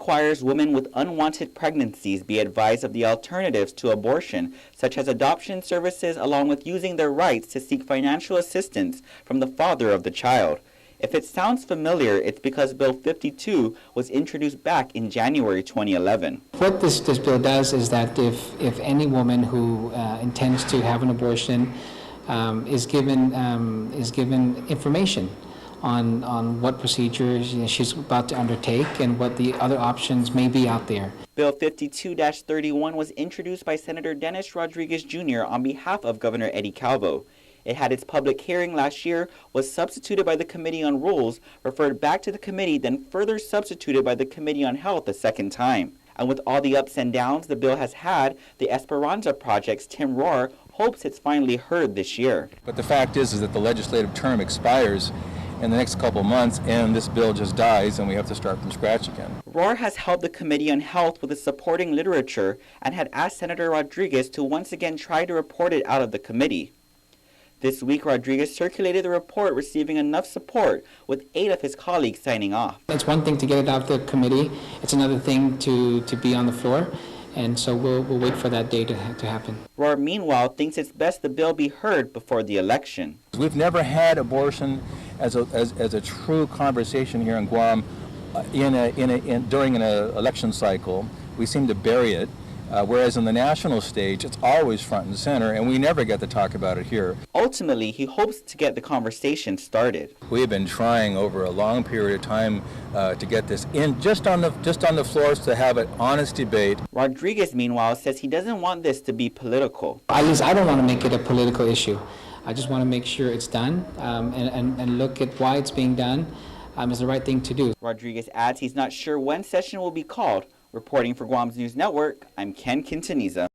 requires women with unwanted pregnancies be advised of the alternatives to abortion, such as adoption services, along with using their rights to seek financial assistance from the father of the child. If it sounds familiar, it's because Bill 52 was introduced back in January 2011. What this bill does is that if any woman who intends to have an abortion is given information on what procedures she's about to undertake and what the other options may be out there. Bill 52-31 was introduced by Senator Dennis Rodriguez Jr. on behalf of Governor Eddie Calvo. It had its public hearing last year, was substituted by the Committee on Rules, referred back to the committee, then further substituted by the Committee on Health a second time. And with all the ups and downs the bill has had, the Esperansa Project's Tim Rohr hopes it's finally heard this year. But the fact is that the legislative term expires in the next couple months, and this bill just dies, and we have to start from scratch again. Rohr has helped the Committee on Health with the supporting literature and had asked Senator Rodriguez to once again try to report it out of the committee. This week, Rodriguez circulated the report, receiving enough support, with 8 of his colleagues signing off. It's one thing to get it out of the committee. It's another thing to be on the floor. And so we'll wait for that day to happen. Rohr, meanwhile, thinks it's best the bill be heard before the election. We've never had abortion as a true conversation here in Guam during an election cycle. We seem to bury it. Whereas on the national stage, it's always front and center, and we never get to talk about it here. Ultimately, he hopes to get the conversation started. We have been trying over a long period of time to get this in just on the floors to have an honest debate. Rodriguez, meanwhile, says he doesn't want this to be political. At least I don't want to make it a political issue. I just want to make sure it's done and look at why it's being done is the right thing to do. Rodriguez adds he's not sure when session will be called. Reporting for Guam's News Network, I'm Ken Quintanilla.